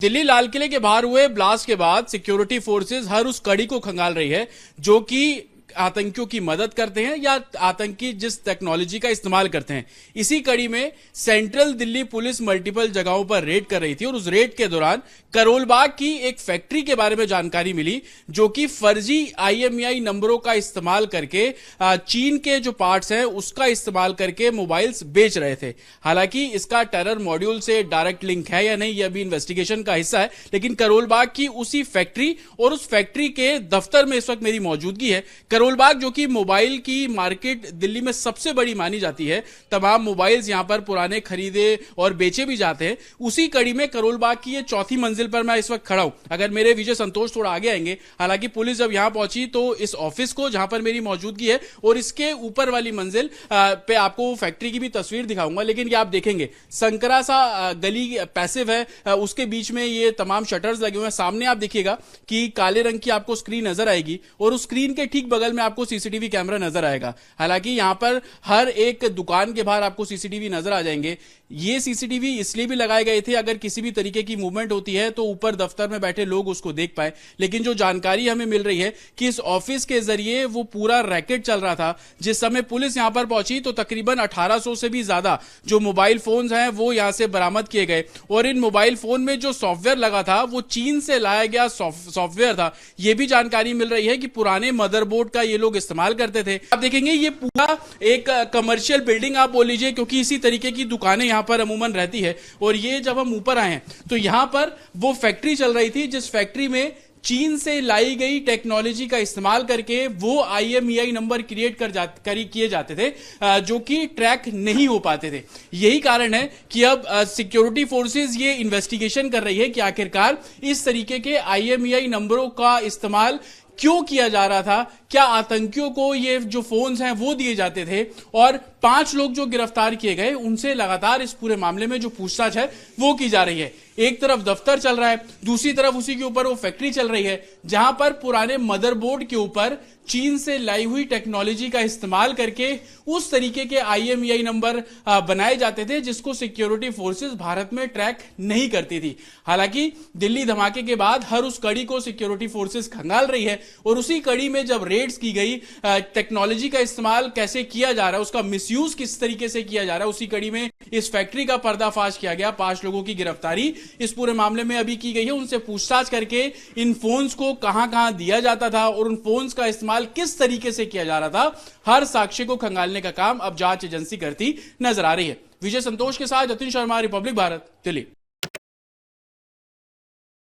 दिल्ली लाल किले के बाहर हुए ब्लास्ट के बाद सिक्योरिटी फोर्सेस हर उस कड़ी को खंगाल रही है जो कि आतंकियों की मदद करते हैं या आतंकी जिस टेक्नोलॉजी का इस्तेमाल करते हैं। इसी कड़ी में सेंट्रल दिल्ली पुलिस मल्टीपल जगहों पर रेड कर रही थी और उस रेड के दौरान करोलबाग की एक फैक्ट्री के बारे में जानकारी मिली जो कि फर्जी IMEI नंबरों का इस्तेमाल करके चीन के जो पार्ट्स हैं उसका इस्तेमाल करके मोबाइल्स बेच रहे थे। हालांकि इसका टेरर मॉड्यूल से डायरेक्ट लिंक है या नहीं, यह अभी इन्वेस्टिगेशन का हिस्सा है, लेकिन करोलबाग की उसी फैक्ट्री और उस फैक्ट्री के दफ्तर में इस वक्त मेरी मौजूदगी है। करोलबाग जो कि मोबाइल की मार्केट दिल्ली में सबसे बड़ी मानी जाती है, तमाम मोबाइल्स यहां पर पुराने खरीदे और बेचे भी जाते हैं। उसी कड़ी में करोलबाग की ये चौथी मंजिल पर मैं इस वक्त खड़ा हूं। अगर मेरे विजय संतोष थोड़ा आगे आएंगे, हालांकि पुलिस जब यहां पहुंची तो इस ऑफिस को जहां पर मेरी मौजूदगी है और इसके ऊपर वाली मंजिल पे आपको फैक्ट्री की भी तस्वीर दिखाऊंगा, लेकिन ये आप देखेंगे संकरा सा गली पैसिव है, उसके बीच में ये तमाम शटर्स लगे हुए हैं। सामने आप देखिएगा कि काले रंग की आपको स्क्रीन नजर आएगी और उस स्क्रीन के ठीक बगल में आपको सीसीटीवी कैमरा नजर आएगा। हालांकि यहां पर हर एक दुकान के बाहर आपको सीसीटीवी नजर आ जाएंगे। ये सीसीटीवी इसलिए भी लगाए गए थे अगर किसी भी तरीके की मूवमेंट होती है तो ऊपर दफ्तर में बैठे लोग उसको देख पाए। लेकिन जो जानकारी हमें मिल रही है कि इस ऑफिस के जरिए वो पूरा रैकेट चल रहा था। जिस समय पुलिस यहां पर पहुंची तो तकरीबन 1800 से भी ज्यादा जो मोबाइल फोन्स हैं वो यहां से बरामद किए गए और इन मोबाइल फोन में जो सॉफ्टवेयर लगा था वो चीन से लाया गया सॉफ्टवेयर था। यह भी जानकारी मिल रही है कि पुराने मदरबोर्ड का ये लोग इस्तेमाल करते थे। आप देखेंगे ये पूरा एक कमर्शियल बिल्डिंग आप बोल लीजिए, क्योंकि इसी तरीके की दुकानें यहां पर अमूमन रहती है। और ये जब हम ऊपर आए हैं तो यहां पर वो फैक्ट्री चल रही थी जिस फैक्ट्री में चीन से लाई गई टेक्नोलॉजी का इस्तेमाल करके वो IMEI नंबर क्रिएट किए जाते थे जो कि ट्रैक नहीं हो पाते थे। यही कारण है कि अब सिक्योरिटी फोर्सेस ये इन्वेस्टिगेशन कर रही है कि आखिरकार इस तरीके के IMEI नंबरों का इस्तेमाल क्यों किया जा रहा था। क्या आतंकियों को ये जो फोन्स हैं वो दिए जाते थे? और 5 लोग जो गिरफ्तार किए गए उनसे लगातार इस पूरे मामले में जो पूछताछ है वो की जा रही है। एक तरफ दफ्तर चल रहा है, दूसरी तरफ उसी के ऊपर वो फैक्ट्री चल रही है जहां पर पुराने मदरबोर्ड के ऊपर चीन से लाई हुई टेक्नोलॉजी का इस्तेमाल करके उस तरीके के IMEI नंबर बनाए जाते थे जिसको सिक्योरिटी फोर्सेस भारत में ट्रैक नहीं करती थी। हालांकि दिल्ली धमाके के बाद हर उस कड़ी को सिक्योरिटी फोर्सेस खंगाल रही है और उसी कड़ी में जब रेड्स की गई, टेक्नोलॉजी का इस्तेमाल कैसे किया जा रहा है, उसका मिसयूज किस तरीके से किया जा रहा है, उसी कड़ी में इस फैक्ट्री का पर्दाफाश किया गया। 5 लोगों की गिरफ्तारी इस पूरे मामले में अभी की गई है। उनसे पूछताछ करके इन फोन्स को कहां दिया जाता था और उन फोन्स का इस्तेमाल किस तरीके से किया जा रहा था, हर साक्ष्य को खंगालने का काम अब जांच एजेंसी करती नजर आ रही है। विजय संतोष के साथ जतिन शर्मा, रिपब्लिक भारत, दिल्ली।